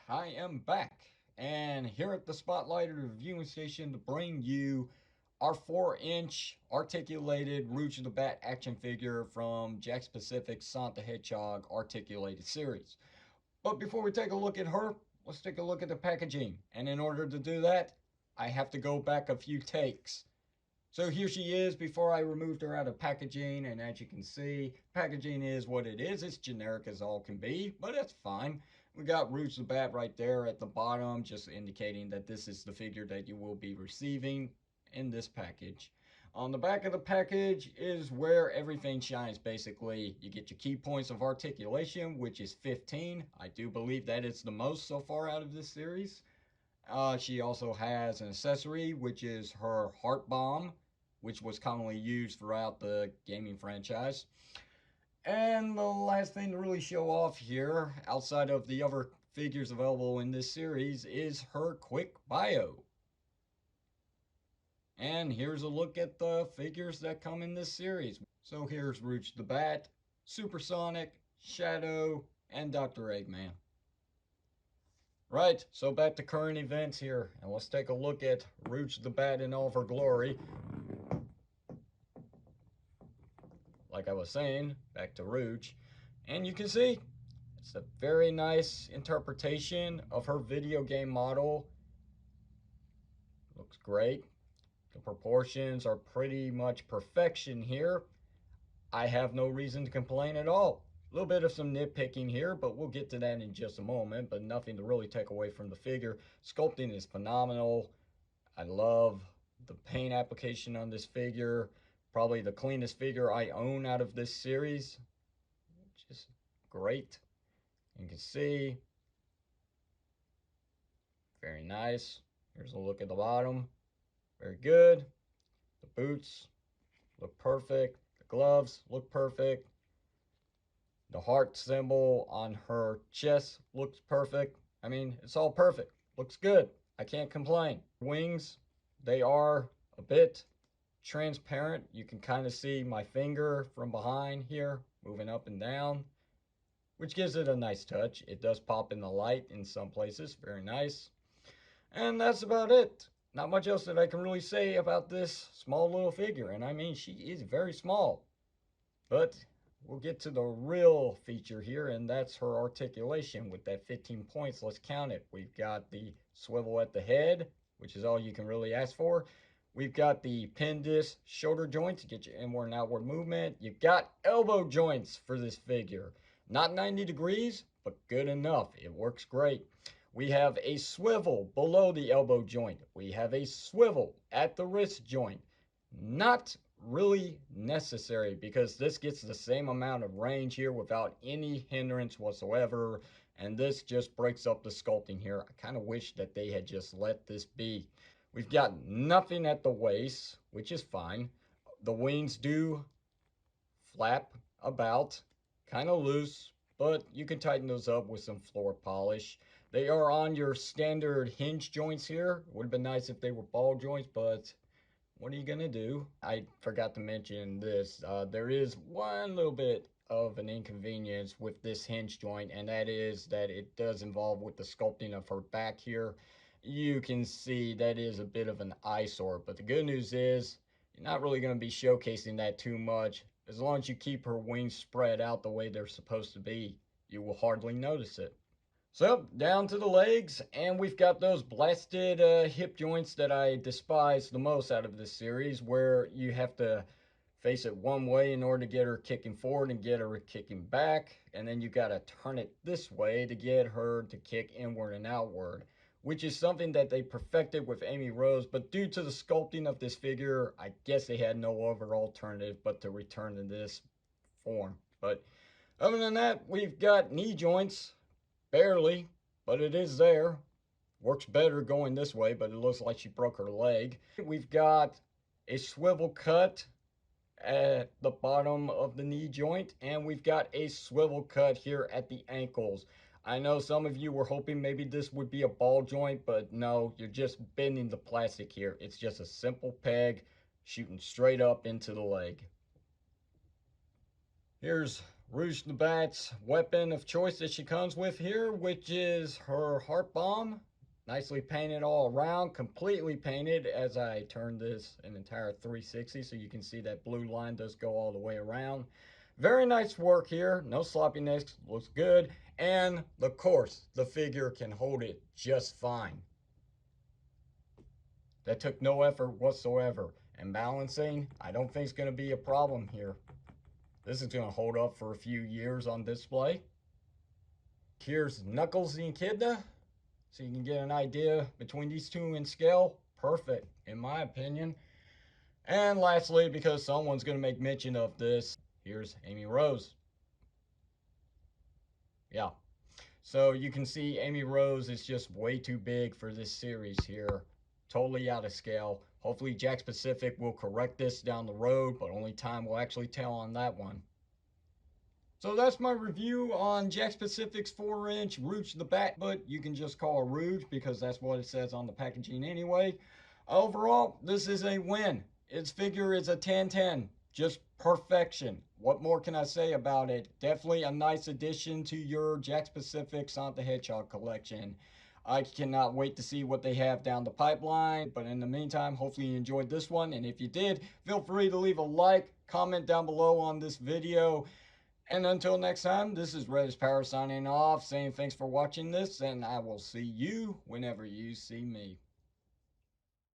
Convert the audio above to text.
I am back, and here at the Spotlighted Reviewing Station to bring you our 4-inch articulated ROUGE the BAT action figure from Jakks Pacific's Sonic the Hedgehog articulated series. But before we take a look at her, let's take a look at the packaging. And in order to do that, I have to go back a few takes. So here she is before I removed her out of packaging, and as you can see, packaging is what it is. It's generic as all can be, but that's fine. We got ROUGE the BAT right there at the bottom, just indicating that this is the figure that you will be receiving in this package. On the back of the package is where everything shines, basically. You get your key points of articulation, which is 15. I do believe that it's the most so far out of this series. She also has an accessory, which is her heart bomb, which was commonly used throughout the gaming franchise. And the last thing to really show off here, outside of the other figures available in this series, is her quick bio. And here's a look at the figures that come in this series. So here's ROUGE the BAT, Supersonic, Shadow, and Dr. Eggman. Right, so back to current events here, and let's take a look at ROUGE the BAT in all of her glory. Like I was saying, back to ROUGE, and you can see it's a very nice interpretation of her video game model. Looks great. The proportions are pretty much perfection here. I have no reason to complain at all. A little bit of some nitpicking here, but we'll get to that in just a moment, but nothing to really take away from the figure. Sculpting is phenomenal. I love the paint application on this figure. Probably the cleanest figure I own out of this series. Just great. You can see. Very nice. Here's a look at the bottom. Very good. The boots look perfect. The gloves look perfect. The heart symbol on her chest looks perfect. I mean, it's all perfect. Looks good. I can't complain. Wings, they are a bit transparent. You can kind of see my finger from behind here moving up and down, which gives it a nice touch. It does pop in the light in some places. Very nice. And that's about it. Not much else that I can really say about this small little figure. And I mean, she is very small. But we'll get to the real feature here, and that's her articulation with that 15 points. Let's count it. We've got the swivel at the head, which is all you can really ask for. We've got the pin disc shoulder joints to get your inward and outward movement. You've got elbow joints for this figure. Not 90 degrees, but good enough. It works great. We have a swivel below the elbow joint. We have a swivel at the wrist joint. Not really necessary because this gets the same amount of range here without any hindrance whatsoever, and this just breaks up the sculpting here. I kind of wish that they had just let this be. We've got nothing at the waist, which is fine. The wings do flap about, kind of loose, but you can tighten those up with some floor polish. They are on your standard hinge joints here. Would have been nice if they were ball joints, but what are you gonna do? I forgot to mention this. There is one little bit of an inconvenience with this hinge joint, and that is that it does involve with the sculpting of her back here. You can see that is a bit of an eyesore, but the good news is you're not really gonna be showcasing that too much. As long as you keep her wings spread out the way they're supposed to be, you will hardly notice it. So down to the legs, and we've got those blasted hip joints that I despise the most out of this series, where you have to face it one way in order to get her kicking forward and get her kicking back, and then you got to turn it this way to get her to kick inward and outward, which is something that they perfected with Amy Rose, but due to the sculpting of this figure, I guess they had no other alternative but to return to this form. But other than that, we've got knee joints. Barely, but it is there. Works better going this way, but it looks like she broke her leg. We've got a swivel cut at the bottom of the knee joint, and we've got a swivel cut here at the ankles. I know some of you were hoping maybe this would be a ball joint, but no, you're just bending the plastic here. It's just a simple peg shooting straight up into the leg. Here's ROUGE the BAT's weapon of choice that she comes with here, which is her heart bomb. Nicely painted all around, completely painted as I turn this an entire 360 so you can see that blue line does go all the way around. Very nice work here, no sloppiness, looks good, and of course the figure can hold it just fine. That took no effort whatsoever, and balancing I don't think is going to be a problem here. This is going to hold up for a few years on display. Here's Knuckles the Echidna, so you can get an idea between these two in scale. Perfect, in my opinion. And lastly, because someone's going to make mention of this, here's Amy Rose. Yeah, so you can see Amy Rose is just way too big for this series here. Totally out of scale. Hopefully Jakks Pacific will correct this down the road, but only time will actually tell on that one. So that's my review on Jakks Pacific's 4-inch ROUGE the BAT, but you can just call it ROUGE because that's what it says on the packaging anyway. Overall, this is a win. Its figure is a 10/10. Just perfection. What more can I say about it? Definitely a nice addition to your Jakks Pacific Sonic the Hedgehog collection. I cannot wait to see what they have down the pipeline. But in the meantime, hopefully you enjoyed this one. And if you did, feel free to leave a like, comment down below on this video. And until next time, this is Reddish Power signing off, saying thanks for watching this, and I will see you whenever you see me.